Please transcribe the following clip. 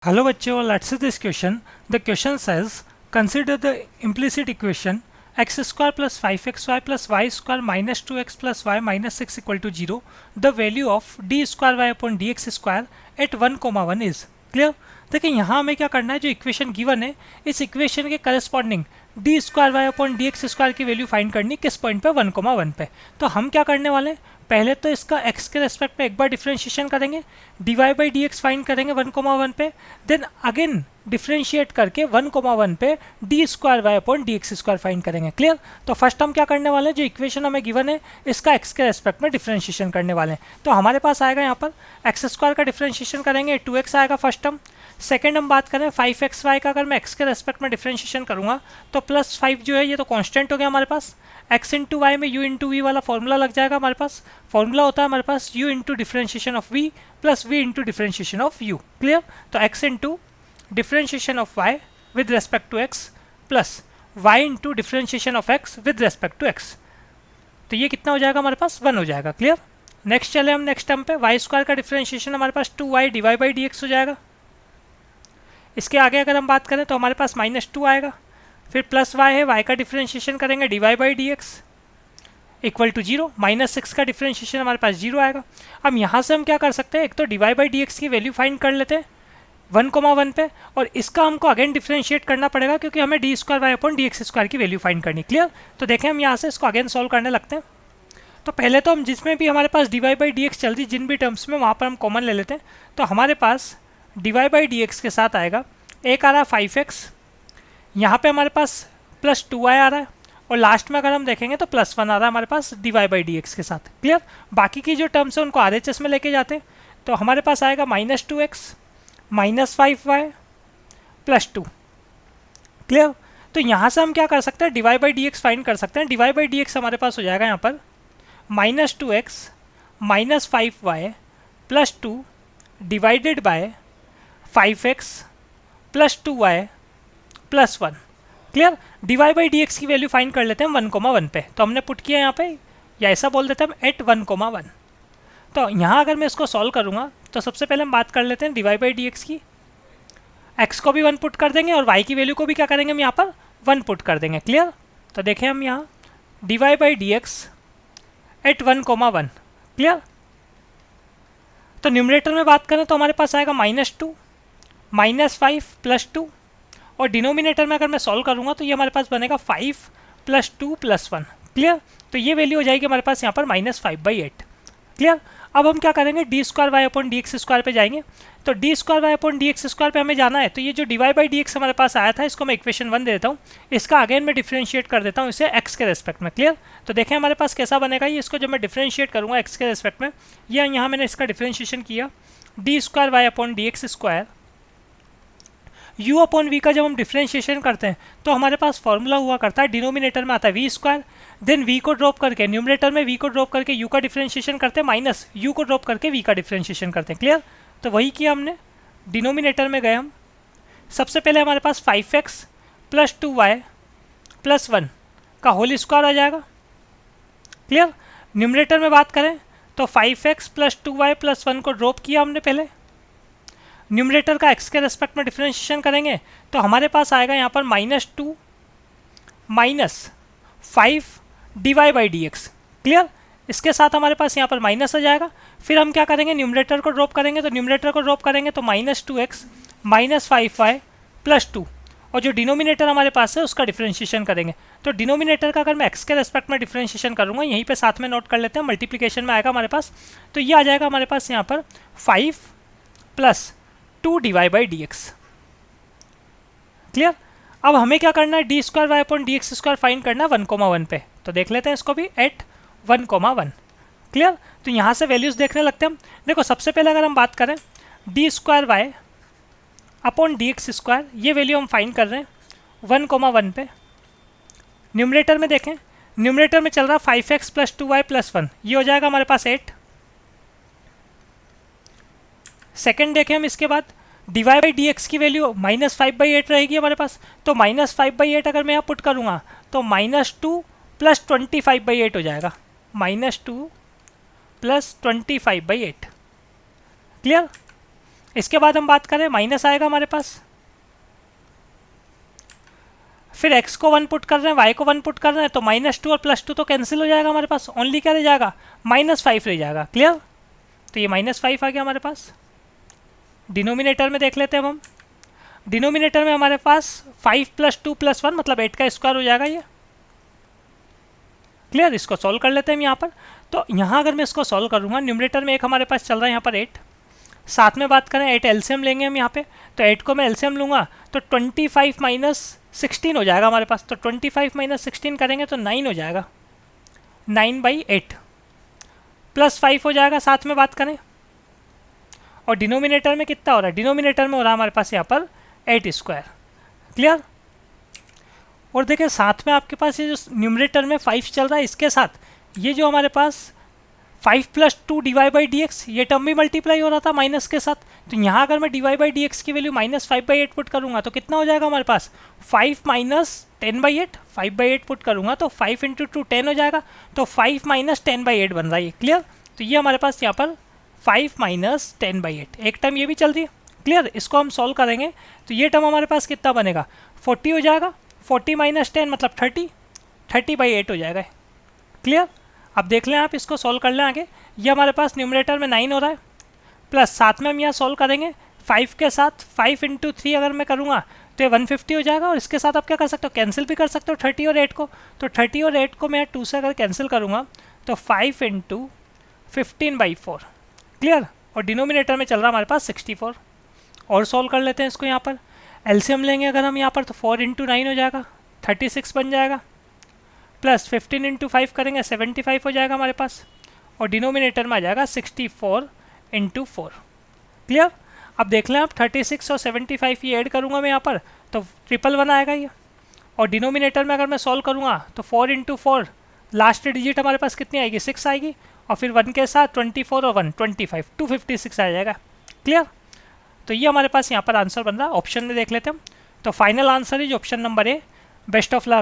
Hello bachcho, let's see this question. The question says, consider the implicit equation x square plus 5xy plus y square minus 2x plus y minus 6 equal to 0. The value of d square y upon dx square at 1, 1 is. Clear. देखिए यहाँ हमें क्या करना है, जो equation given है इस equation के corresponding d square y upon d x square की वैल्यू फाइंड करनी किस पॉइंट पे 1, 1 पे. तो हम क्या करने वाले हैं, पहले तो इसका x के रेस्पेक्ट पे एक बार डिफ्रेंशिएशन करेंगे, dy by d x find करेंगे 1, 1 पे, देन अगेन डिफ्रेंशिएट करके 1, 1 पे d square y upon d x square find करेंगे. क्लियर. तो फर्स्ट हम क्या करने वाले हैं, जो इक्वेशन हमें गिवन है इसका x के रेस्पेक्ट में डिफ्रेंशिएशन करने वाले हैं. तो हमारे पास आएगा यहाँ पर एक्स स्क्वायर का डिफ्रेंशिएशन करेंगे 2x आएगा फर्स्ट टर्म. सेकेंड हम बात करें 5xy का, अगर मैं x के रेस्पेक्ट में डिफ्रेंशिएशन करूंगा तो प्लस 5 जो है ये तो कांस्टेंट हो गया हमारे पास. x इंटू वाई में u इंटू वी वाला फॉर्मूला लग जाएगा हमारे पास. फॉर्मूला होता है हमारे पास u into differentiation of v plus v into differentiation of u. Clear. तो x into differentiation of y with respect to x plus y into differentiation of x with respect to x. तो ये कितना हो जाएगा हमारे पास 1 हो जाएगा. Clear. Next चले हम नेक्स्ट टर्म पे, वाई स्क्वायर का डिफ्रेंशिएशन हमारे पास 2y Dibai by d x हो जाएगा. इसके आगे अगर हम बात करें तो हमारे पास -2 आएगा, फिर प्लस y है, y का डिफ्रेंशिएशन करेंगे dy by d x equal to 0, -6 का डिफ्रेंशिएशन हमारे पास 0 आएगा. अब यहाँ से हम क्या कर सकते हैं, एक तो डिवाई बाई डी एक्स की वैल्यू फाइंड कर लेते हैं 1, 1 पे, और इसका हमको अगेन डिफ्रेंशिएट करना पड़ेगा क्योंकि हमें d square y upon d x square की वैल्यू फाइंड करनी. क्लियर. तो देखें हम यहाँ से इसको अगेन सॉल्व करने लगते हैं. तो पहले तो हम जिसमें भी हमारे पास डिवाई बाई डी एक्स चलती जिन भी टर्म्स में, वहाँ पर हम कॉमन ले लेते हैं. तो हमारे पास डिवाई बाई डी एक्स के साथ आएगा, एक आ रहा है 5x, यहाँ पे हमारे पास प्लस 2y आ रहा है, और लास्ट में अगर हम देखेंगे तो +1 आ रहा है हमारे पास डिवाई बाई डी एक्स के साथ. क्लियर. बाकी की जो टर्म्स है उनको RHS में लेके जाते हैं. तो हमारे पास आएगा -2x -5y +2. क्लियर. तो यहाँ से हम क्या कर सकते हैं, Dibai by d x find कर सकते हैं. डिवाई बाई डी एक्स हमारे पास हो जाएगा यहाँ पर -2x -5y +2 divided by 5x +2y +1. Clear. Dy by d x की वैल्यू फाइंड कर लेते हैं 1, 1 पे. तो हमने पुट किया यहाँ पे, या ऐसा बोल देते हैं हम एट 1, 1. तो यहाँ अगर मैं इसको सॉल्व करूँगा तो सबसे पहले हम बात कर लेते हैं डिवाई बाई डी एक्स की. x को भी 1 पुट कर देंगे और y की वैल्यू को भी क्या करेंगे हम यहाँ पर 1 पुट कर देंगे. क्लियर. तो देखें हम यहाँ dy by d x at 1, 1. Clear. तो न्यूमरेटर में बात करें तो हमारे पास आएगा -2 -5 +2, और डिनोमिनेटर में अगर मैं सॉल्व करूँगा तो ये हमारे पास बनेगा 5 +2 +1. क्लियर. तो ये वैल्यू हो जाएगी हमारे पास यहाँ पर -5/8. क्लियर. अब हम क्या करेंगे, d square y upon d x square पे जाएंगे. तो d square y upon d x square पे हमें जाना है, तो ये जो डिवाई बाई डी एक्स हमारे पास आया था इसको मैं इक्वेशन 1 दे देता हूँ. इसका अगेन मैं डिफ्रेंशिएट कर देता हूँ इसे एक्स के रेस्पेक्ट में. क्लियर. तो देखें हमारे पास कैसा बनेगा ये, इसको जब मैं डिफ्रेंशिएट करूँगा एक्स के रेस्पेक्ट में, ये यहाँ मैंने इसका डिफ्रेंशिएशन किया d square y upon d x square u upon v का जब हम डिफ्रेंशिएशन करते हैं तो हमारे पास फॉर्मूला हुआ करता है, डिनोमिनेटर में आता है वी स्क्वायर, देन v को ड्रॉप करके न्यूमरेटर में v को ड्रॉप करके u का डिफ्रेंशिएशन करते हैं, माइनस u को ड्रॉप करके v का डिफ्रेंशिएशन करते हैं. क्लियर. तो वही किया हमने. डिनोमिनेटर में गए हम, सबसे पहले हमारे पास 5x +2y +1 का होल स्क्वायर आ जाएगा. क्लियर. न्यूमरेटर में बात करें तो 5x +2y +1 को ड्रॉप किया हमने पहले, न्यूमरेटर का x के रेस्पेक्ट में डिफ्रेंशिएशन करेंगे तो हमारे पास आएगा यहाँ पर -2 -5 Dibai by d x. Clear. इसके साथ हमारे पास यहाँ पर माइनस आ जाएगा. फिर हम क्या करेंगे, न्यूमरेटर को ड्रॉप करेंगे, तो न्यूमरेटर को ड्रॉप करेंगे तो -2x -5y +2, और जो डिनोमिनेटर हमारे पास है उसका डिफ्रेंशिएशन करेंगे. तो डिनोमिनेटर का अगर मैं x के रेस्पेक्ट में डिफ्रेंशिएशन करूँगा, यहीं पे साथ में नोट कर लेते हैं, मल्टीप्लिकेशन में आएगा हमारे पास. तो ये आ जाएगा हमारे पास यहाँ पर 5 +2 d y by d x. Clear. अब हमें क्या करना है, d square y upon d x square find करना है 1, 1 पे. तो देख लेते हैं इसको भी एट 1, 1. क्लियर. तो यहाँ से वैल्यूज़ देखने लगते हैं हम. देखो सबसे पहले अगर हम बात करें d square y upon d x square, ये वैल्यू हम फाइंड कर रहे हैं 1, 1 पे. न्यूमरेटर में देखें, न्यूमरेटर में चल रहा है 5x +2y +1, ये हो जाएगा हमारे पास 8. सेकेंड देखें हम, इसके बाद डिवाई बाई डी एक्स की वैल्यू -5/8 रहेगी हमारे पास. तो -5/8 अगर मैं यहाँ पुट करूँगा तो -2 + 25/8 हो जाएगा, -2 + 25/8. क्लियर. इसके बाद हम बात करें माइनस आएगा हमारे पास, फिर x को 1 पुट कर रहे हैं, y को 1 पुट कर रहे हैं, तो -2 और +2 तो कैंसिल हो जाएगा हमारे पास, ओनली क्या रह जाएगा -5 रह जाएगा। क्लियर? तो ये -5 आ गया हमारे पास। डिनोमिनेटर में देख लेते हैं हम, डिनोमिनेटर में हमारे पास 5 + 2 + 1 मतलब 8 का स्क्वायर हो जाएगा ये। क्लियर? इसको सॉल्व कर लेते हैं हम यहाँ पर। तो यहाँ अगर मैं इसको सॉल्व करूँगा, न्यूमरेटर में एक हमारे पास चल रहा है यहाँ पर 8, साथ में बात करें 8 एलसीएम लेंगे हम यहाँ पे, तो 8 को मैं एलसीएम लूँगा तो 25 - 16 हो जाएगा हमारे पास। तो 25 - 16 करेंगे तो 9 हो जाएगा, 9/8 +5 हो जाएगा साथ में बात करें। और डिनोमिनेटर में कितना हो रहा है, डिनोमिनेटर में हो रहा है हमारे पास यहाँ पर 8²। क्लियर? और देखिए साथ में आपके पास ये जो न्यूमरेटर में 5 चल रहा है, इसके साथ ये जो हमारे पास 5 + 2 dy/dx ये टर्म भी मल्टीप्लाई हो रहा था माइनस के साथ। तो यहाँ अगर मैं dy/dx की वैल्यू -5/8 पुट करूँगा तो कितना हो जाएगा हमारे पास 5 - 10/8, 5/8 पुट करूँगा तो 5 × 2 10 हो जाएगा, तो 5 - 10/8 बन रहा है। क्लियर? तो ये हमारे पास यहाँ पर 5 - 10/8, एक टर्म ये भी चल रही है। क्लियर? इसको हम सॉल्व करेंगे तो ये टर्म हमारे पास कितना बनेगा 40 हो जाएगा, 40 - 10 मतलब 30/8 हो जाएगा। क्लियर? अब देख लें आप, इसको सॉल्व कर लें आगे। ये हमारे पास न्यूमरेटर में 9 हो रहा है, प्लस साथ में हम यहाँ सॉल्व करेंगे 5 के साथ, 5 × 3 अगर मैं करूँगा तो ये 150 हो जाएगा। और इसके साथ आप क्या कर सकते हो, कैंसिल भी कर सकते हो 30 और 8 को। तो 30 और 8 को मैं 2 से अगर कैंसिल करूँगा तो 5 × 15/4। क्लियर? और डिनोमिनेटर में चल रहा है हमारे पास 64। और सॉल्व कर लेते हैं इसको यहाँ पर, एलसीएम लेंगे अगर हम यहाँ पर तो 4 × 9 हो जाएगा, 36 बन जाएगा, प्लस 15 × 5 करेंगे 75 हो जाएगा हमारे पास। और डिनोमिनेटर में आ जाएगा 64 × 4। क्लियर? अब देख लें आप, 36 और 75 ये ऐड करूँगा मैं यहाँ पर तो 111 आएगा ये। और डिनोमिनेटर में अगर मैं सॉल्व करूँगा तो 4 × 4 लास्ट डिजिट हमारे पास कितनी आएगी 6 आएगी, और फिर 1 के साथ 24 और 1 25, 256 आ जाएगा। क्लियर? तो ये हमारे पास यहाँ पर आंसर बन रहा है। ऑप्शन में देख लेते हैं हम, तो final answer is option number A. Best of luck.